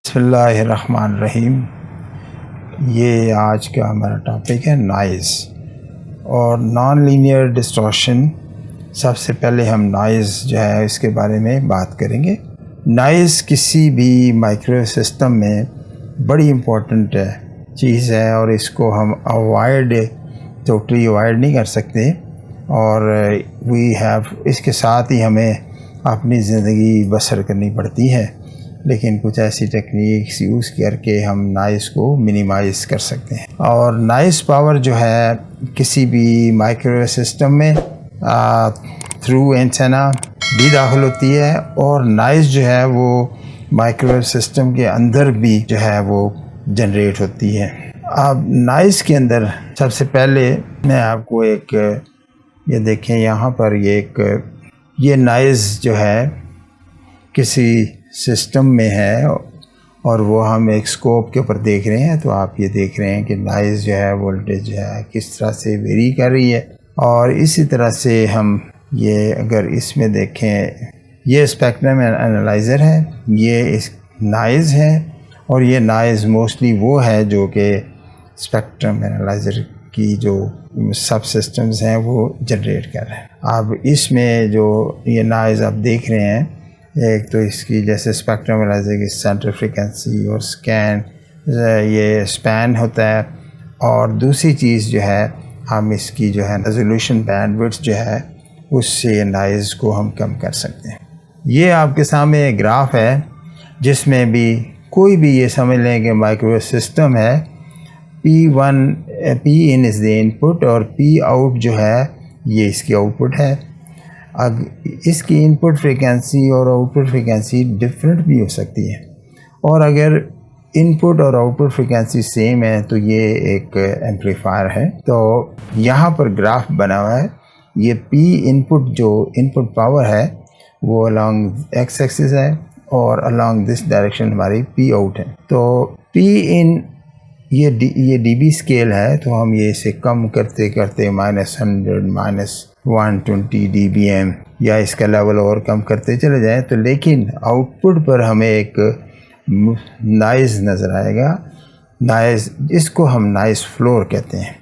बिस्मिल्लाहिर्रहमानिर्रहीम। ये आज का हमारा टॉपिक है नॉइज़ और नॉन लीनियर डिस्टॉर्शन। सबसे पहले हम नॉइज़ जो है इसके बारे में बात करेंगे। नॉइज़ किसी भी माइक्रो सिस्टम में बड़ी इम्पोर्टेंट चीज़ है और इसको हम टोटली अवॉइड नहीं कर सकते और इसके साथ ही हमें अपनी ज़िंदगी बसर करनी पड़ती है, लेकिन कुछ ऐसी टेक्निक्स यूज़ करके हम नॉइज़ को मिनिमाइज़ कर सकते हैं। और नॉइज़ पावर जो है किसी भी माइक्रोवेव सिस्टम में थ्रू एंटेना भी दाखिल होती है और नॉइज़ जो है वो माइक्रोवेव सिस्टम के अंदर भी जो है वो जनरेट होती है। अब नॉइज़ के अंदर सबसे पहले मैं आपको ये देखें यहाँ पर ये नॉइज़ जो है किसी सिस्टम में है और वो हम एक स्कोप के ऊपर देख रहे हैं। तो आप ये देख रहे हैं कि नॉइज़ जो है वोल्टेज जो है किस तरह से वेरी कर रही है। और इसी तरह से हम ये अगर इसमें देखें, ये स्पेक्ट्रम एनालाइज़र है, ये इस नॉइज़ है और ये नॉइज़ मोस्टली वो है जो कि स्पेक्ट्रम एनालाइज़र की जो सब सिस्टम्स हैं वो जनरेट कर रहे हैं। अब इसमें जो ये नॉइज़ आप देख रहे हैं, एक तो इसकी जैसे स्पेक्ट्रम एनालाइज़र की सेंटर फ्रीक्वेंसी और ये स्पैन होता है, और दूसरी चीज़ जो है हम इसकी जो है रेजोल्यूशन बैंडविड्थ जो है उससे नॉइज़ को हम कम कर सकते हैं। ये आपके सामने एक ग्राफ है जिसमें भी कोई भी ये समझ लें कि माइक्रोवेव सिस्टम है। P in is the input और P आउट जो है ये इसकी आउटपुट है। अब इसकी इनपुट फ्रीक्वेंसी और आउटपुट फ्रीक्वेंसी डिफरेंट भी हो सकती है, और अगर इनपुट और आउटपुट फ्रीक्वेंसी सेम है तो ये एक एम्पलीफायर है। तो यहाँ पर ग्राफ बना हुआ है, ये P इनपुट जो इनपुट पावर है वो अलोंग एक्स एक्सिस है और अलोंग दिस डायरेक्शन हमारी P आउट है। तो P इन ये dB स्केल है, तो हम ये इसे कम करते करते -100 -120 dBm या इसका लेवल और कम करते चले जाएं तो लेकिन आउटपुट पर हमें एक नॉइज़ नज़र आएगा। नॉइज़, इसको हम नॉइज़ फ्लोर कहते हैं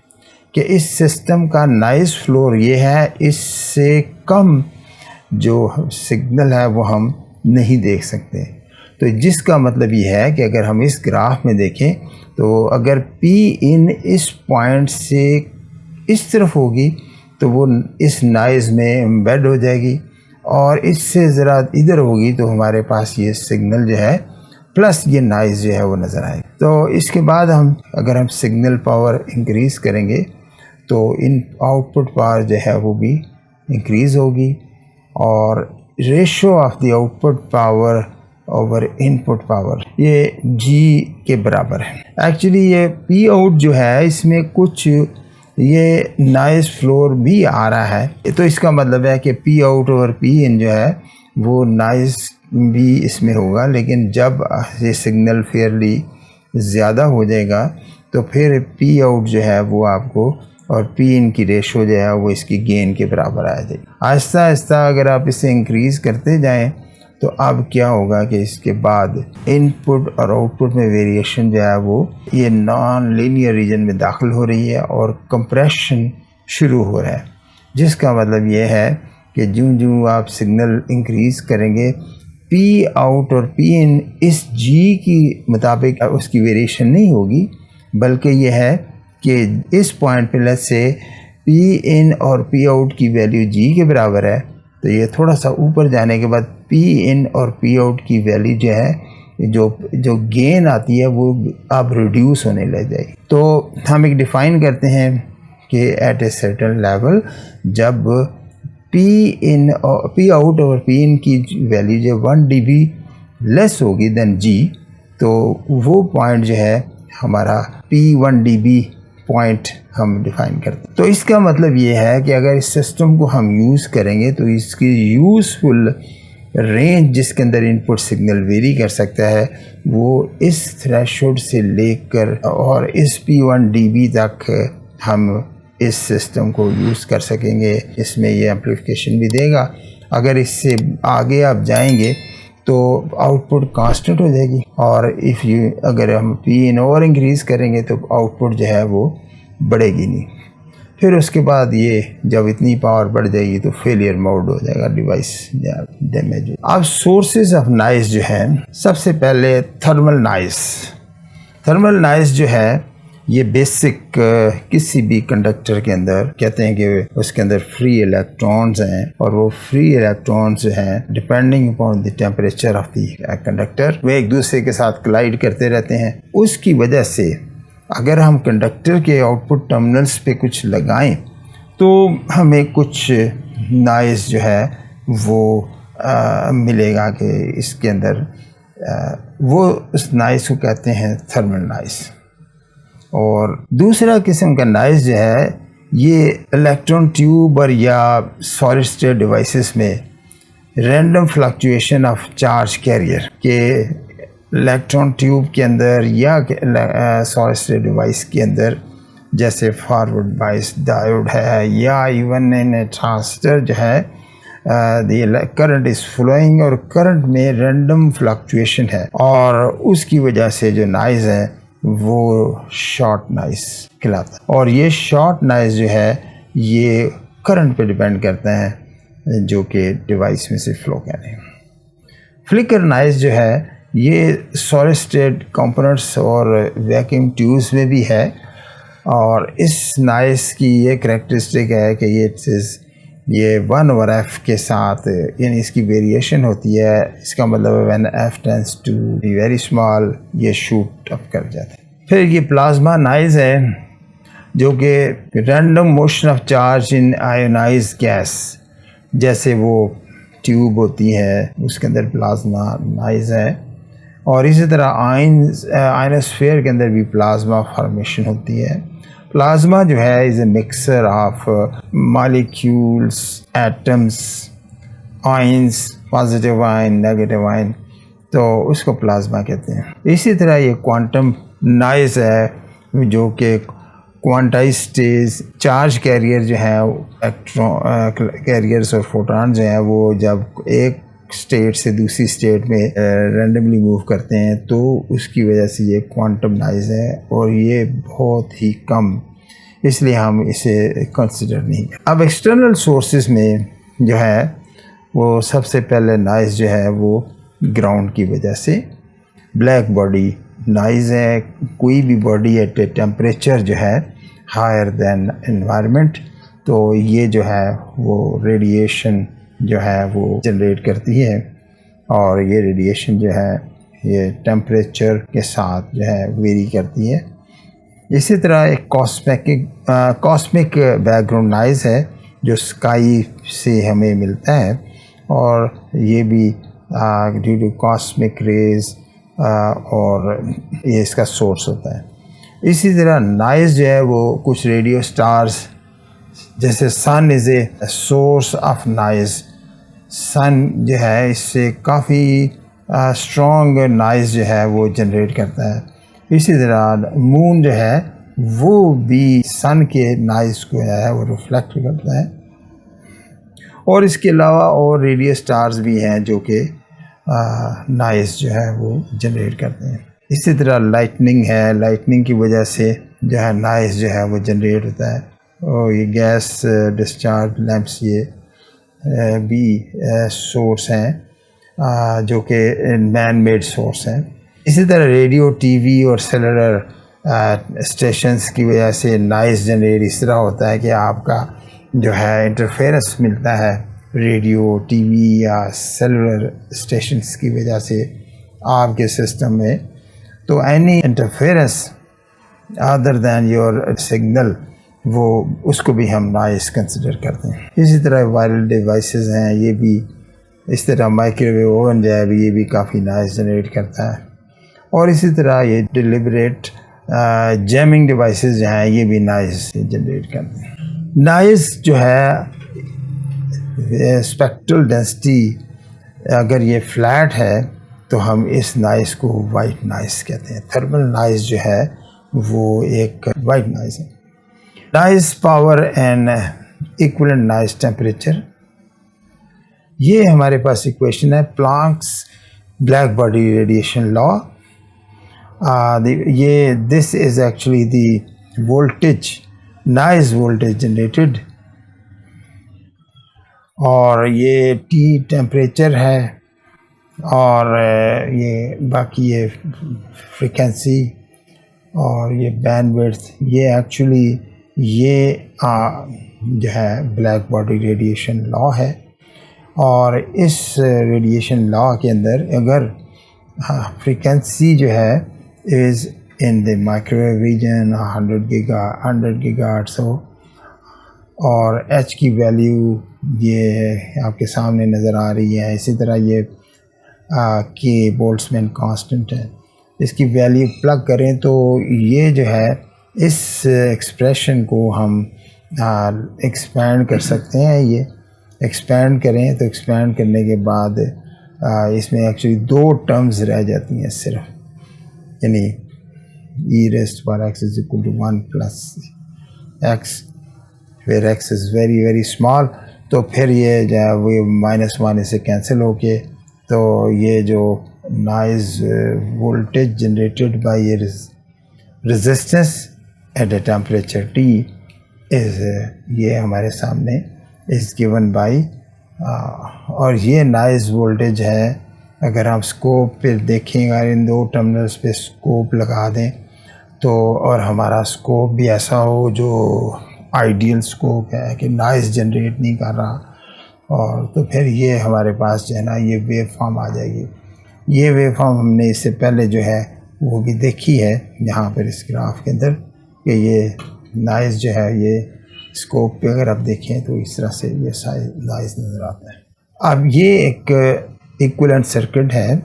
कि इस सिस्टम का नॉइज़ फ्लोर ये है, इससे कम जो सिग्नल है वो हम नहीं देख सकते। तो जिसका मतलब ये है कि अगर हम इस ग्राफ में देखें तो अगर P इन इस पॉइंट से इस तरफ होगी तो वो इस नॉइज़ में एम्बेड हो जाएगी, और इससे ज़रा इधर होगी तो हमारे पास ये सिग्नल जो है प्लस ये नॉइज़ जो है वो नज़र आएगी। तो इसके बाद अगर हम सिग्नल पावर इंक्रीज़ करेंगे तो इन आउटपुट पावर जो है वो भी इंक्रीज़ होगी, और ratio of the output power over input power ये G के बराबर है। एक्चुअली ये P आउट जो है इसमें कुछ ये नॉइज़ फ्लोर भी आ रहा है, तो इसका मतलब है कि P आउट और P इन जो है वो नॉइज़ भी इसमें होगा, लेकिन जब ये सिग्नल फेयरली ज़्यादा हो जाएगा तो फिर P आउट जो है वो आपको और P इन की रेशो जो है वो इसकी गेन के बराबर आ जाएगी। आहिस्ता आहिस्ता अगर आप इसे इंक्रीज़ करते जाएं तो अब क्या होगा कि इसके बाद इनपुट और आउटपुट में वेरिएशन जो है वो ये नॉन लीनियर रीजन में दाखिल हो रही है और कंप्रेशन शुरू हो रहा है, जिसका मतलब ये है कि जूं आप सिग्नल इंक्रीज़ करेंगे P आउट और P इन इस G की मुताबिक उसकी वेरिएशन नहीं होगी, बल्कि यह है कि इस पॉइंट पे लेट्स से P इन और P आउट की वैल्यू G के बराबर है, तो ये थोड़ा सा ऊपर जाने के बाद P इन और P आउट की वैल्यू जो है जो गेन आती है वो अब रिड्यूस होने लग जाएगी। तो हम एक डिफ़ाइन करते हैं कि एट ए सर्टेन लेवल जब P आउट और P इन की वैल्यू जो 1 dB लेस होगी देन G, तो वो पॉइंट जो है हमारा P1 dB पॉइंट हम डिफ़ाइन करते हैं। तो इसका मतलब ये है कि अगर इस सिस्टम को हम यूज़ करेंगे तो इसकी यूज़फुल रेंज जिसके अंदर इनपुट सिग्नल वेरी कर सकता है वो इस थ्रेशोल्ड से लेकर और इस P1 dB तक हम इस सिस्टम को यूज़ कर सकेंगे। इसमें ये एम्प्लीफिकेशन भी देगा। अगर इससे आगे आप जाएंगे तो आउटपुट कांस्टेंट हो जाएगी, और इफ़ यू अगर हम पी इन और इंक्रीज़ करेंगे तो आउटपुट जो है वो बढ़ेगी नहीं। फिर उसके बाद ये जब इतनी पावर बढ़ जाएगी तो फेलियर मोड हो जाएगा, डिवाइस डैमेज। अब सोर्सेज ऑफ नॉइज़ जो है, सबसे पहले थर्मल नॉइज़ जो है ये बेसिक किसी भी कंडक्टर के अंदर कहते हैं कि उसके अंदर फ्री इलेक्ट्रॉन्स हैं, और वो फ्री इलेक्ट्रॉन्स जो हैं depending upon the temperature of the conductor वे एक दूसरे के साथ क्लाइड करते रहते हैं। उसकी वजह से अगर हम कंडक्टर के आउटपुट टर्मिनल्स पे कुछ लगाएं तो हमें कुछ नॉइज़ जो है वो मिलेगा कि इसके अंदर वो उस नॉइज़ को कहते हैं थर्मल नॉइज़। और दूसरा किस्म का नॉइज़ जो है ये इलेक्ट्रॉन ट्यूब और या सॉलिड स्टेट डिवाइसेस में random fluctuation of charge carrier के इलेक्ट्रॉन ट्यूब के अंदर या सॉलिड स्टेट डिवाइस के अंदर, जैसे फॉरवर्ड बायस डायोड है या इवन इन ट्रांजिस्टर जो है करंट इज़ फ्लोइंग, और करंट में रैंडम फ्लक्चुएशन है, और उसकी वजह से जो नॉइज़ है वो शॉर्ट नॉइज़ कहलाता है। और ये शॉर्ट नॉइज़ जो है ये करंट पे डिपेंड करता है जो कि डिवाइस में से फ्लो कर रहे हैं। फ्लिकर नॉइज़ जो है ये सॉलिड स्टेट कंपोनेंट्स और वैक्यूम ट्यूब्स में भी है, और इस नॉइज़ की ये कैरेक्टरिस्टिक है कि ये 1/f के साथ यानी इसकी वेरिएशन होती है। इसका मतलब है when f tends to be very small ये शूट अप कर जाता है। फिर ये प्लाज्मा नॉइज़ है जो कि random motion of charge in ionised gas, जैसे वो ट्यूब होती है उसके अंदर प्लाज्मा नॉइज़ है, और इसी तरह आयनोस्फीयर के अंदर भी प्लाज्मा फॉर्मेशन होती है। प्लाज्मा जो है is a mixer of molecules, atoms, ions, positive ion, negative ion, तो उसको प्लाज्मा कहते हैं। इसी तरह ये क्वांटम नॉइज़ है जो कि क्वांटाइज स्टेज चार्ज कैरियर जो है इलेक्ट्रॉन कैरियर्स और फोटॉन जो है वो जब एक स्टेट से दूसरी स्टेट में रैंडमली मूव करते हैं तो उसकी वजह से ये क्वांटम नॉइज़ है, और ये बहुत ही कम, इसलिए हम इसे कंसिडर नहीं करते। अब एक्सटर्नल सोर्सेज में जो है वो सबसे पहले नॉइज़ जो है वो ग्राउंड की वजह से ब्लैक बॉडी नॉइज़ है। कोई भी बॉडी एट टेम्परेचर जो है हायर देन एनवायरनमेंट, तो ये जो है वो रेडिएशन जो है वो जनरेट करती है, और ये रेडिएशन जो है ये टेम्परेचर के साथ जो है वेरी करती है। इसी तरह एक कॉस्मिक बैकग्राउंड नॉइज़ है जो स्काई से हमें मिलता है, और ये भी ड्यू टू कॉस्मिक रेज और ये इसका सोर्स होता है। इसी तरह नॉइज़ जो है वो कुछ रेडियो स्टार्स, जैसे sun is a source of noise, sun जो है इससे काफ़ी स्ट्रॉन्ग नॉइज़ जो है वो जनरेट करता है। इसी तरह मून जो है वो भी सन के नॉइज़ को है वो रिफ्लेक्ट करता है, और इसके अलावा और रेडियो स्टार्स भी हैं जो कि नॉइज़ जो है वो जनरेट करते हैं। इसी तरह लाइटनिंग है, लाइटनिंग की वजह से जो है नॉइज़ जो है वो जनरेट होता है, और ये गैस डिस्चार्ज लैंप्स ये भी सोर्स हैं जो कि मैन मेड सोर्स हैं। इसी तरह रेडियो, टीवी और सेलुलर स्टेशंस की वजह से नॉइज़ जनरेट इस तरह होता है कि आपका जो है इंटरफेरेंस मिलता है रेडियो, टीवी या सेलुलर स्टेशंस की वजह से आपके सिस्टम में, तो any interference other than your signal वो उसको भी हम नॉइज़ कंसिडर करते हैं। इसी तरह वायरल डिवाइसेस हैं, ये भी इस तरह माइक्रोवेव ओवन जो है ये भी काफ़ी नॉइज़ जनरेट करता है, और इसी तरह ये डिलिबरेट जैमिंग डिवाइसेस जो हैं ये भी नॉइज़ जनरेट करते हैं। नॉइज़ जो है स्पेक्ट्रल डेंसिटी अगर ये फ्लैट है तो हम इस नॉइज़ को वाइट नॉइज़ कहते हैं। थर्मल नॉइज़ जो है वो एक वाइट नॉइज़ है। Noise power and equivalent noise temperature, ये हमारे पास इक्वेशन है। Planck's black body radiation law. This is actually the voltage, noise voltage generated, और ये T टेम्परेचर है, और ये बाकी ये फ्रीक्वेंसी और ये बैंडविड्थ, ये एक्चुअली ये जो है ब्लैक बॉडी रेडिएशन लॉ है। और इस रेडिएशन लॉ के अंदर अगर फ्रीक्वेंसी जो है is in the microwave region 100 gigahertz हो, और एच की वैल्यू ये आपके सामने नज़र आ रही है। इसी तरह ये के बोल्ट्जमैन कांस्टेंट है, इसकी वैल्यू प्लग करें तो ये जो है इस एक्सप्रेशन को हम एक्सपैंड कर सकते हैं। ये एक्सपैंड करें तो एक्सपैंड करने के बाद इसमें एक्चुअली 2 टर्म्स रह जाती हैं सिर्फ, यानी e raised to power x is equal to 1 plus x, where x is very very small। तो फिर ये जो है वो -1 से कैंसिल होके, तो ये जो नॉइज़ वोल्टेज जनरेटेड बाय ये resistance at a temperature T is, ये हमारे सामने इज़ गिवन बाय, और ये नॉइज़ वोल्टेज है। अगर आप स्कोप पे देखें, अगर इन 2 टर्मिनल्स पे स्कोप लगा दें तो, और हमारा स्कोप भी ऐसा हो जो आइडियल स्कोप है कि नॉइज़ जनरेट नहीं कर रहा, और तो फिर ये हमारे पास जो है ना ये वेव फॉर्म आ जाएगी। ये वेव फॉर्म हमने इससे पहले जो है वो भी देखी है यहाँ पर इस ग्राफ के अंदर, कि ये नॉइज़ जो है ये स्कोप पे अगर आप देखें तो इस तरह से ये नॉइज़ नज़र आता है। अब ये एक इक्विवेलेंट सर्किट है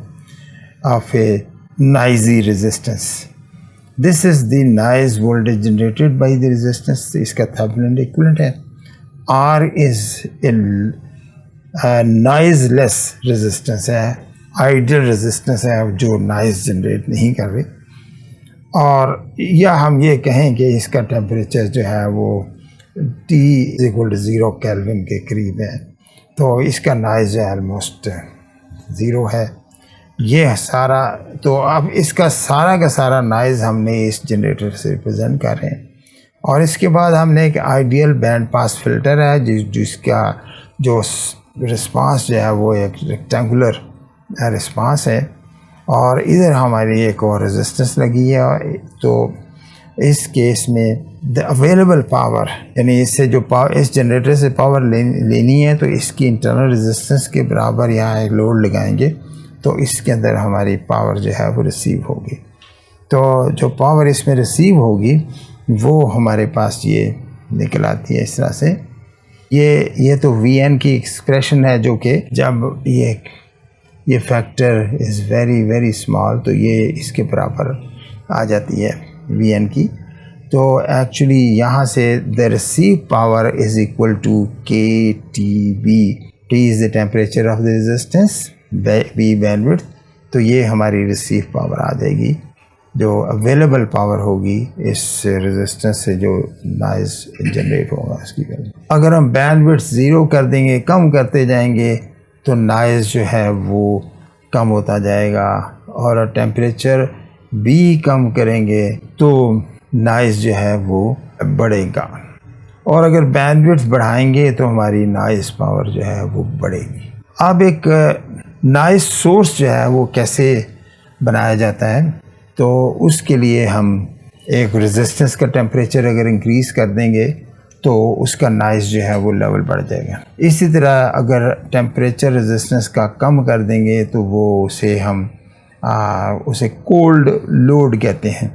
of A noisy resistance. This is the noise voltage generated by the resistance, इसका थेवेनिन इक्विवेलेंट है। R इज़ नॉइज़लेस रेजिस्टेंस है, आइडियल रेजिस्टेंस है जो नॉइज़ जनरेट नहीं कर रही। और या हम ये कहें कि इसका टेम्परेचर जो है वो T = 0 केल्विन के करीब है, तो इसका नॉइज़ जो है ऑलमोस्ट 0 है। ये सारा, तो अब इसका सारा का सारा नॉइज़ हमने इस जनरेटर से रिप्रेजेंट कर रहे हैं। और इसके बाद हमने एक आइडियल बैंड पास फिल्टर है जिसका जो रिस्पांस जो है वो एक रेक्टेंगुलर रिस्पांस है, और इधर हमारी एक और रेजिस्टेंस लगी है। तो इस केस में द अवेलेबल पावर, यानी इससे जो पावर इस जनरेटर से पावर लेनी है तो इसकी इंटरनल रेजिस्टेंस के बराबर यहाँ एक लोड लगाएंगे, तो इसके अंदर हमारी पावर जो है वो रिसीव होगी। तो जो पावर इसमें रिसीव होगी वो हमारे पास ये निकल आती है इस तरह से। ये तो Vn की एक्सप्रेशन है, जो कि जब ये factor is very very small तो ये इसके बराबर आ जाती है Vn की। तो एक्चुअली यहाँ से the receive power is equal to KTB। T is the temperature of the resistance, B bandwidth, तो ये हमारी रिसीव पावर आ जाएगी जो अवेलेबल पावर होगी इस रेजिस्टेंस से जो नॉइज़ जनरेट होगा उसकी वैल्यू। अगर हम बैंडविड्थ 0 कर देंगे, कम करते जाएंगे, तो नॉइज़ जो है वो कम होता जाएगा, और टेम्परेचर भी कम करेंगे तो नॉइज़ जो है वो बढ़ेगा, और अगर बैंडविड्थ बढ़ाएंगे तो हमारी नॉइज़ पावर जो है वो बढ़ेगी। अब एक नॉइज़ सोर्स जो है वो कैसे बनाया जाता है, तो उसके लिए हम एक रेजिस्टेंस का टेम्परेचर अगर इंक्रीज़ कर देंगे तो उसका नॉइज़ जो है वो लेवल बढ़ जाएगा। इसी तरह अगर टेम्परेचर रेजिस्टेंस का कम कर देंगे तो वो उसे हम उसे कोल्ड लोड कहते हैं।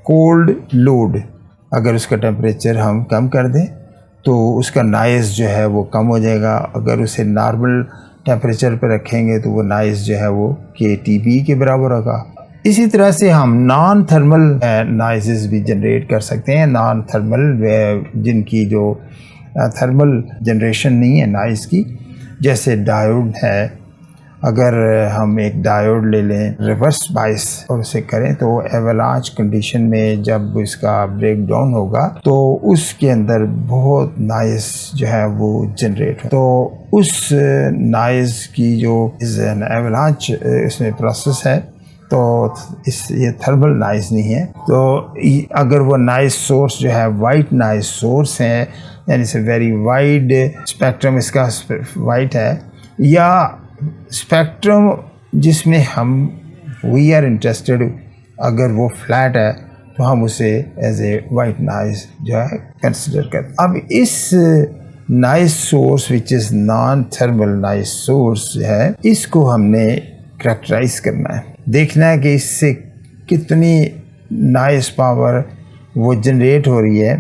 कोल्ड लोड, अगर उसका टेम्परेचर हम कम कर दें तो उसका नॉइज़ जो है वो कम हो जाएगा। अगर उसे नॉर्मल टेम्परेचर पर रखेंगे तो वो नॉइज़ जो है वो KTB के बराबर होगा। इसी तरह से हम नॉन थर्मल नॉइज़ेस भी जनरेट कर सकते हैं। नॉन थर्मल जिनकी जो थर्मल जनरेशन नहीं है नॉइज़ की, जैसे डायोड है, अगर हम एक डायोड ले लें रिवर्स बायस और उसे करें तो एवलांच कंडीशन में जब इसका ब्रेक डाउन होगा तो उसके अंदर बहुत नॉइस जो है वो जनरेट हो, तो उस नॉइस की जो एवलांच इसमें प्रोसेस है तो ये थर्मल नॉइस नहीं है। तो अगर वो नॉइस सोर्स जो है वाइट नॉइस सोर्स है, यानी से वेरी वाइड स्पेक्ट्रम इसका वाइट है, या स्पेक्ट्रम जिसमें हम वी आर इंटरेस्टेड अगर वो फ्लैट है तो हम उसे एज ए वाइट नॉइस जो है कंसिडर करते हैं। अब इस noise source which is non thermal noise source है, इसको हमने करैक्टराइज करना है, देखना है कि इससे कितनी नॉइस पावर वो जनरेट हो रही है।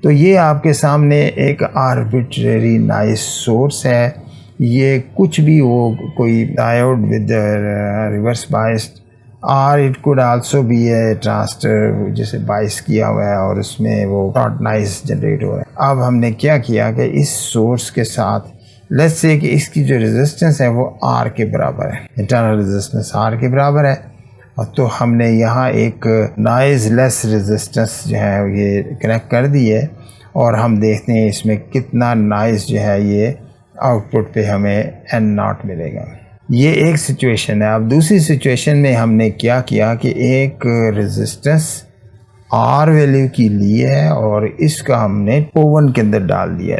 तो ये आपके सामने एक आर्बिट्रेरी नॉइस सोर्स है, ये कुछ भी हो, कोई डायोड विद रिवर्स बायस्ड, और it could also be A transistor जिसे बायस किया हुआ है और उसमें वो शॉर्ट नॉइस जनरेट हो रहा है। अब हमने क्या किया कि इस सोर्स के साथ लेट्स से कि इसकी जो रेजिस्टेंस है वो R के बराबर है, इंटरनल रेजिस्टेंस R के बराबर है, और तो हमने यहाँ एक नॉइज लेस रेजिस्टेंस जो है ये कनेक्ट कर दी है, और हम देखते हैं इसमें कितना नॉइज जो है ये आउटपुट पे हमें N0 मिलेगा। ये एक सिचुएशन है। अब दूसरी सिचुएशन में हमने क्या किया कि एक रेजिस्टेंस R वैल्यू की ली है और इसका हमने ओवन के अंदर डाल दिया।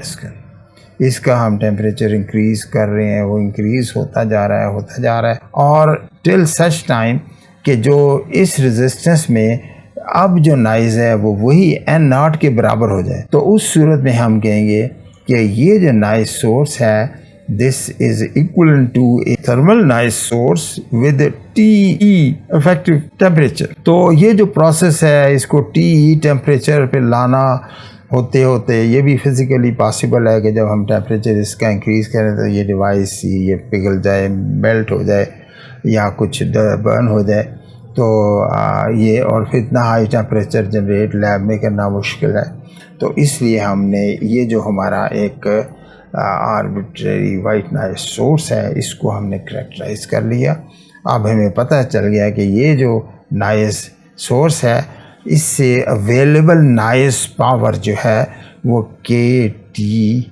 इसका हम टेम्परेचर इंक्रीज़ कर रहे हैं, वो इंक्रीज़ होता जा रहा है और टिल सच टाइम कि जो इस रेजिस्टेंस में अब जो नॉइज़ है वो वही N0 के बराबर हो जाए। तो उस सूरत में हम कहेंगे कि ये जो नॉइज़ सोर्स है this is equal to a thermal noise source with TE effective temperature. तो ये जो प्रोसेस है इसको TE टेम्परेचर पे लाना होते होते ये भी फिज़िकली पॉसिबल है कि जब हम टेम्परेचर इसका इंक्रीज़ करें तो ये डिवाइस ये पिघल जाए, मेल्ट हो जाए या कुछ बर्न हो जाए। तो ये और फिर इतना हाई टेम्परेचर जनरेट लैब में करना मुश्किल है। तो इसलिए हमने ये जो हमारा एक आर्बिट्रेरी वाइट नॉइज़ सोर्स है इसको हमने करैक्टराइज कर लिया। अब हमें पता चल गया कि ये जो नॉइज़ सोर्स है इससे अवेलेबल नॉइज़ पावर जो है वो KTEB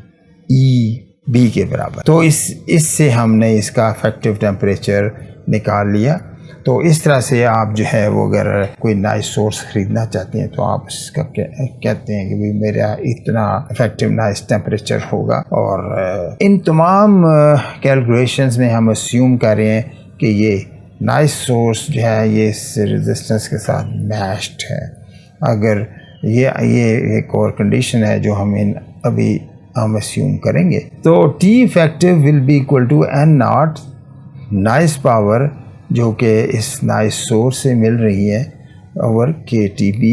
के बराबर। तो इससे हमने इसका इफेक्टिव टेम्परेचर निकाल लिया। तो इस तरह से आप जो है वो अगर कोई नॉइज़ सोर्स ख़रीदना चाहते हैं तो आप इसका कहते हैं कि भाई मेरा इतना इफेक्टिव नॉइज़ टेम्परेचर होगा, और इन तमाम कैलकुलेशंस में हम अस्यूम कर रहे हैं कि ये नॉइज़ सोर्स जो है ये इस रेजिस्टेंस के साथ मैच्ड है। अगर ये एक और कंडीशन है जो अभी हम अस्यूम करेंगे। तो T effective will be equal to N0 noise power जो कि इस नॉइज़ सोर्स से मिल रही है ओवर KTB,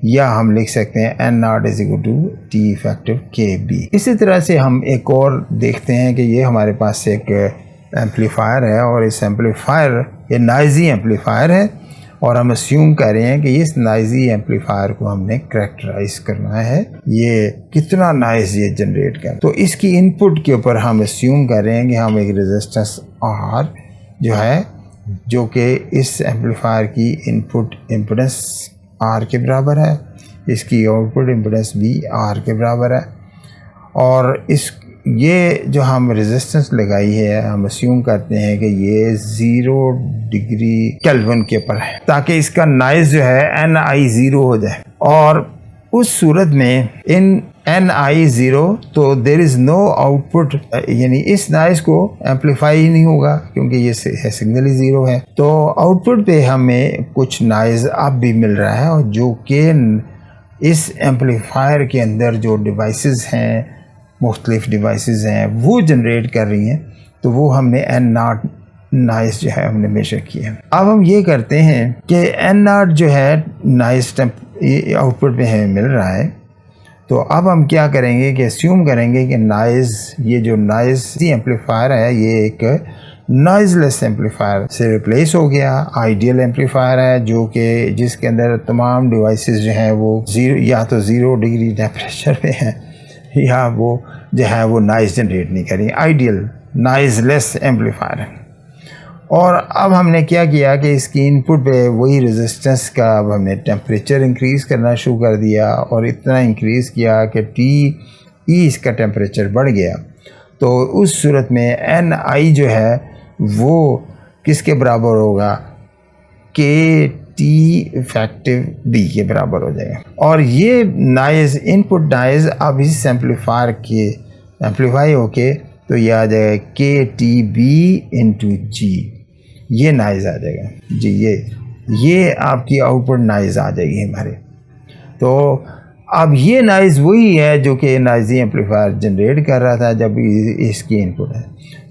या हम लिख सकते हैं N0 is equal to T effective KB। इसी तरह से हम एक और देखते हैं कि ये हमारे पास एक एम्पलीफायर है और इस एम्पलीफायर ये नॉइज़ी एम्पलीफायर है, और हम अस्यूम कर रहे हैं कि इस नॉइज़ी एम्पलीफायर को हमने करैक्टराइज करना है, ये कितना नॉइज़ ये जनरेट कर। तो इसकी इनपुट के ऊपर हम अस्यूम कर रहे हैं कि हम एक रेजिस्टेंस R जो है जो कि इस एम्पलीफायर की इनपुट इम्पीडेंस R के बराबर है, इसकी आउटपुट इम्पीडेंस भी R के बराबर है, और ये जो हम रेजिस्टेंस लगाई है हम अस्यूम करते हैं कि ये 0 डिग्री केल्विन के ऊपर है ताकि इसका नॉइज़ जो है Ni 0 हो जाए। और उस सूरत में इन Ni 0 तो देर इज़ नो आउटपुट, यानी इस नॉइज़ को एम्पलीफाई ही नहीं होगा क्योंकि ये सिग्नल ही 0 है। तो आउटपुट पे हमें कुछ नॉइज़ अब भी मिल रहा है, और जो कि इस एम्पलीफायर के अंदर जो डिवाइसेस हैं, मुख्तलिफ डिवाइसेस हैं, वो जनरेट कर रही हैं। तो वो हमने N0 नॉइज़ जो है हमने मेजर किया है। अब हम ये करते हैं कि N0 जो है नॉइज़ आउटपुट पे हमें मिल रहा है। तो अब हम क्या करेंगे कि अस्यूम करेंगे कि नॉइज़ ये जो नॉइज़ी एम्पलीफायर है ये एक नॉइज़लेस एम्पलीफायर से रिप्लेस हो गया। आइडियल एम्पलीफायर है जो कि जिसके अंदर तमाम डिवाइसेस जो हैं वो या तो 0 डिग्री टेम्परेचर पे हैं या वो जो है वो नॉइज़ जनरेट नहीं करें। आइडियल नॉइज़लेस एम्पलीफायर है। और अब हमने क्या किया कि इसकी इनपुट पे वही रेजिस्टेंस का अब हमने टेम्परेचर इंक्रीज़ करना शुरू कर दिया और इतना इंक्रीज़ किया कि TE इसका टेम्परेचर बढ़ गया। तो उस सूरत में Ni जो है वो किसके बराबर होगा, KT इफेक्टिव D के बराबर हो जाएगा। और ये नॉइज़, इनपुट नॉइज़ अब इस एम्पलीफायर के एम्पलीफाई होके तो ये आ जाएगा KTB इंटू G, ये नॉइज़ आ जाएगा जी। ये आपकी आउटपुट नॉइज़ आ जाएगी हमारे। तो अब ये नॉइज़ वही है जो कि नॉइज़ी एम्पलीफायर जनरेट कर रहा था जब इसकी इनपुट है।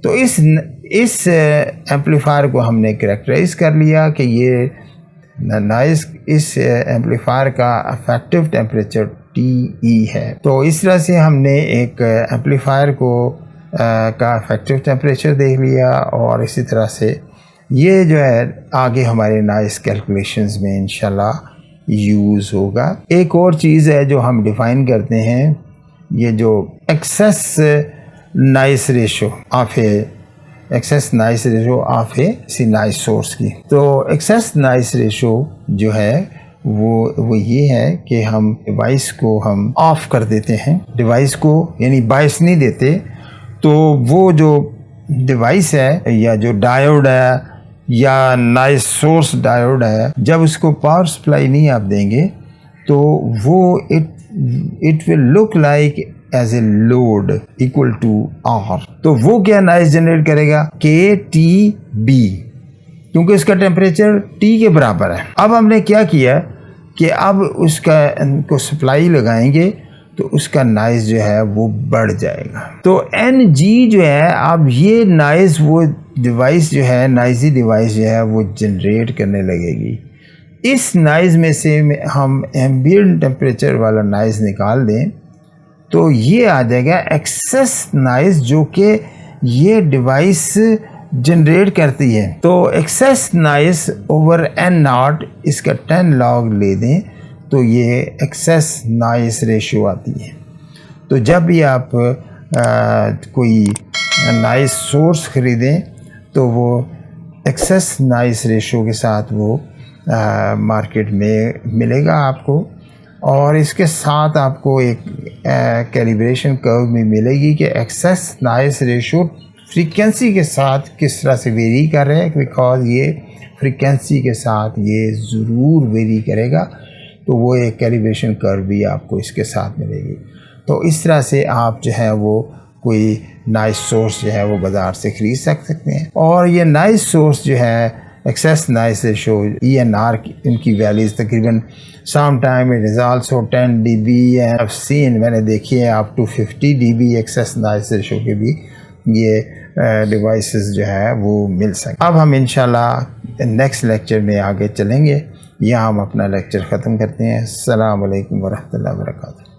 तो इस एम्पलीफायर को हमने करैक्टराइज़ कर लिया कि ये नॉइज़ इस एम्पलीफायर का इफेक्टिव टेम्परेचर TE है। तो इस तरह से हमने एक एम्पलीफायर को का इफेक्टिव टेम्परेचर देख लिया और इसी तरह से ये जो है आगे हमारे नॉइज़ कैलकुलेशंस में इंशाल्लाह यूज़ होगा। एक और चीज़ है जो हम डिफ़ाइन करते हैं, ये जो excess noise ratio of excess noise ratio of C noise source की। तो एक्सेस नॉइज़ रेशो जो है वो ये है कि हम डिवाइस को हम ऑफ़ कर देते हैं, डिवाइस को यानी बायस नहीं देते। तो वो जो डिवाइस है या जो डायोड है या नॉइज़ सोर्स डायोड है, जब उसको पावर सप्लाई नहीं आप देंगे तो वो it will look like as a load equal to R। तो वो क्या नॉइज़ जनरेट करेगा, KTB, क्योंकि इसका टेम्परेचर T के बराबर है। अब हमने क्या किया कि अब उसका को सप्लाई लगाएंगे तो उसका नॉइज़ जो है वो बढ़ जाएगा। तो NG जो है, अब ये नॉइज़ वो डिवाइस जो है, नॉइज़ी डिवाइस जो है वो जनरेट करने लगेगी। इस नॉइज़ में से हम एम्बिएंट टेम्परेचर वाला नॉइज़ निकाल दें तो ये आ जाएगा एक्सेस नॉइज़ जो कि ये डिवाइस जनरेट करती है। तो एक्सेस नॉइज़ ओवर N0 इसका 10 log ले दें तो ये एक्सेस नॉइज़ रेशो आती है। तो जब भी आप कोई नॉइज़ सोर्स ख़रीदें तो वो एक्सेस नॉइज़ रेशो के साथ वो मार्केट में मिलेगा आपको। और इसके साथ आपको एक कैलिब्रेशन कर्व में मिलेगी कि एक्सेस नॉइज़ रेशो फ्रीक्वेंसी के साथ किस तरह से वेरी कर रहे हैं, बिकॉज ये फ्रीक्वेंसी के साथ ये ज़रूर वेरी करेगा। तो वो एक कैलिब्रेशन कर्व भी आपको इसके साथ मिलेगी। तो इस तरह से आप जो है वो कोई नॉइज़ सोर्स जो है वो बाज़ार से ख़रीद सकते हैं। और ये नॉइज़ सोर्स जो है एक्सेस नॉइज़ रेशो ENR इनकी वैल्यूज़ तकरीबन some time it is also 10 dB and I have seen, मैंने देखी है up to 50 dB excess noise ratio के भी ये डिवाइसेस जो है वो मिल सकते। अब हम इंशाल्लाह नेक्स्ट लेक्चर में आगे चलेंगे। यहाँ हम अपना लेक्चर ख़त्म करते हैं। अस्सलाम वालेकुम वरहमतुल्लाहि वबरकातुहू।